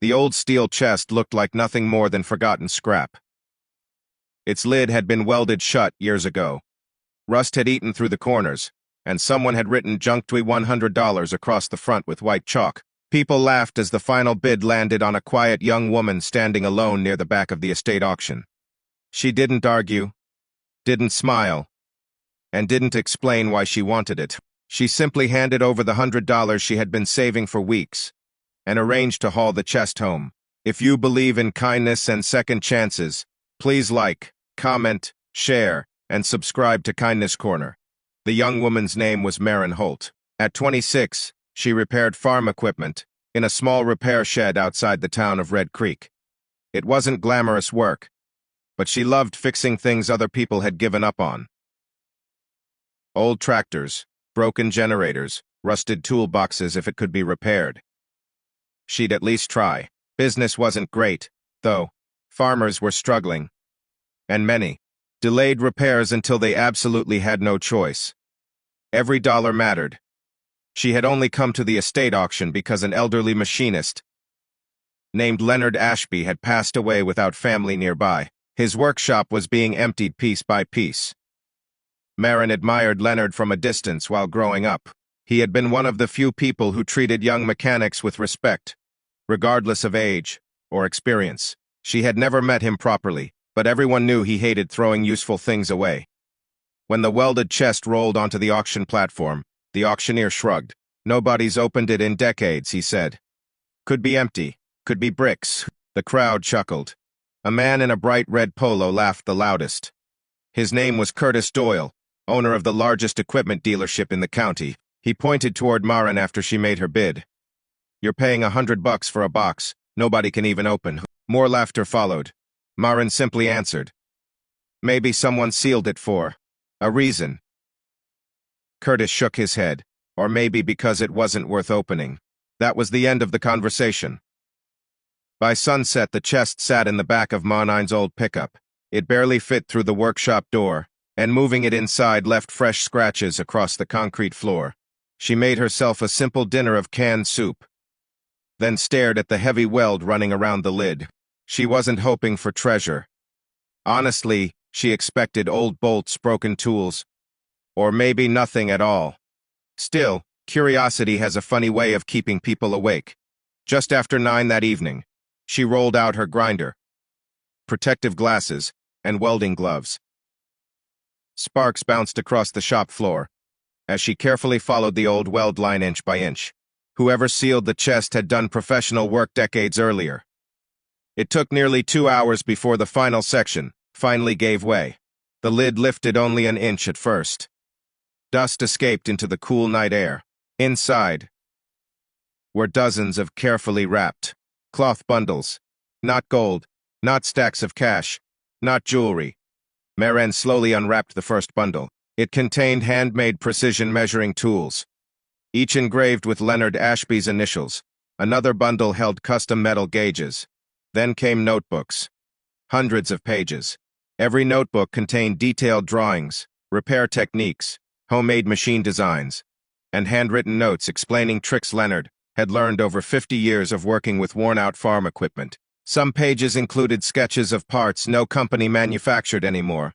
The old steel chest looked like nothing more than forgotten scrap. Its lid had been welded shut years ago. Rust had eaten through the corners, and someone had written "Junktwe $100" across the front with white chalk. People laughed as the final bid landed on a quiet young woman standing alone near the back of the estate auction. She didn't argue, didn't smile, and didn't explain why she wanted it. She simply handed over the $100 she had been saving for weeks, and arranged to haul the chest home. If you believe in kindness and second chances, please like, comment, share, and subscribe to Kindness Corner. The young woman's name was Maren Holt. At 26, she repaired farm equipment in a small repair shed outside the town of Red Creek. It wasn't glamorous work, but she loved fixing things other people had given up on. Old tractors, broken generators, rusted toolboxes if it could be repaired. She'd at least try. Business wasn't great, though. Farmers were struggling, and many delayed repairs until they absolutely had no choice. Every dollar mattered. She had only come to the estate auction because an elderly machinist named Leonard Ashby had passed away without family nearby. His workshop was being emptied piece by piece. Maren admired Leonard from a distance while growing up. He had been one of the few people who treated young mechanics with respect, regardless of age or experience. She had never met him properly, but everyone knew he hated throwing useful things away. When the welded chest rolled onto the auction platform, the auctioneer shrugged. "Nobody's opened it in decades," he said. "Could be empty, could be bricks." The crowd chuckled. A man in a bright red polo laughed the loudest. His name was Curtis Doyle, owner of the largest equipment dealership in the county. He pointed toward Maren after she made her bid. "You're paying $100 for a box nobody can even open." More laughter followed. Maren simply answered, "Maybe someone sealed it for a reason." Curtis shook his head. "Or maybe because it wasn't worth opening." That was the end of the conversation. By sunset, the chest sat in the back of Monine's old pickup. It barely fit through the workshop door, and moving it inside left fresh scratches across the concrete floor. She made herself a simple dinner of canned soup, then stared at the heavy weld running around the lid. She wasn't hoping for treasure. Honestly, she expected old bolts, broken tools, or maybe nothing at all. Still, curiosity has a funny way of keeping people awake. Just after 9 that evening, she rolled out her grinder, protective glasses, and welding gloves. Sparks bounced across the shop floor as she carefully followed the old weld line inch by inch. Whoever sealed the chest had done professional work decades earlier. It took nearly 2 hours before the final section finally gave way. The lid lifted only an inch at first. Dust escaped into the cool night air. Inside were dozens of carefully wrapped cloth bundles. Not gold, not stacks of cash, not jewelry. Maren slowly unwrapped the first bundle. It contained handmade precision measuring tools, each engraved with Leonard Ashby's initials. Another bundle held custom metal gauges. Then came notebooks. Hundreds of pages. Every notebook contained detailed drawings, repair techniques, homemade machine designs, and handwritten notes explaining tricks Leonard had learned over 50 years of working with worn-out farm equipment. Some pages included sketches of parts no company manufactured anymore,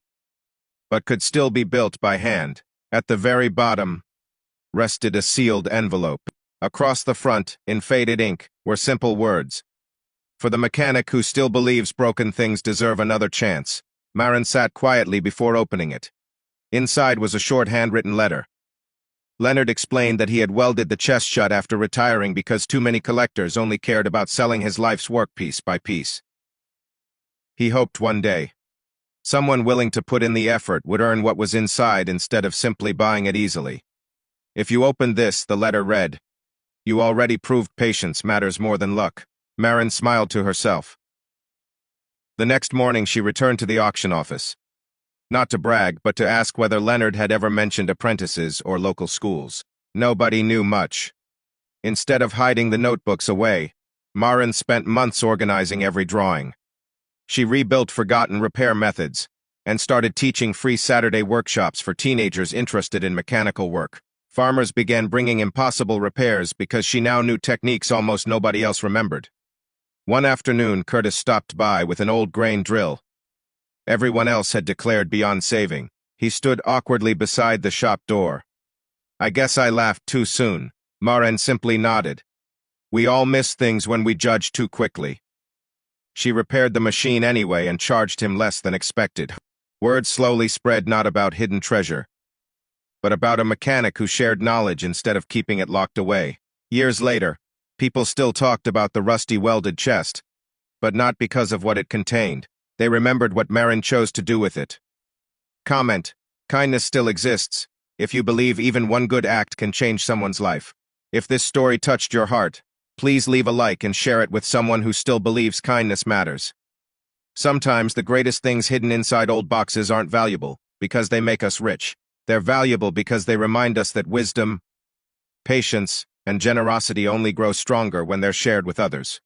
but could still be built by hand. At the very bottom rested a sealed envelope. Across the front, in faded ink, were simple words: "For the mechanic who still believes broken things deserve another chance." Maren sat quietly before opening it. Inside was a short handwritten letter. Leonard explained that he had welded the chest shut after retiring because too many collectors only cared about selling his life's work piece by piece. He hoped one day someone willing to put in the effort would earn what was inside instead of simply buying it easily. "If you opened this," the letter read, "you already proved patience matters more than luck." Maren smiled to herself. The next morning she returned to the auction office. Not to brag, but to ask whether Leonard had ever mentioned apprentices or local schools. Nobody knew much. Instead of hiding the notebooks away, Maren spent months organizing every drawing. She rebuilt forgotten repair methods and started teaching free Saturday workshops for teenagers interested in mechanical work. Farmers began bringing impossible repairs because she now knew techniques almost nobody else remembered. One afternoon, Curtis stopped by with an old grain drill. Everyone else had declared beyond saving. He stood awkwardly beside the shop door. I guess I laughed too soon. Maren simply nodded. We all miss things when we judge too quickly. She repaired the machine anyway and charged him less than expected. Word slowly spread not about hidden treasure, but about a mechanic who shared knowledge instead of keeping it locked away. Years later, people still talked about the rusty welded chest, but not because of what it contained. They remembered what Maren chose to do with it. Comment: kindness still exists, if you believe even one good act can change someone's life. If this story touched your heart, please leave a like and share it with someone who still believes kindness matters. Sometimes the greatest things hidden inside old boxes aren't valuable because they make us rich. They're valuable because they remind us that wisdom, patience, and generosity only grow stronger when they're shared with others.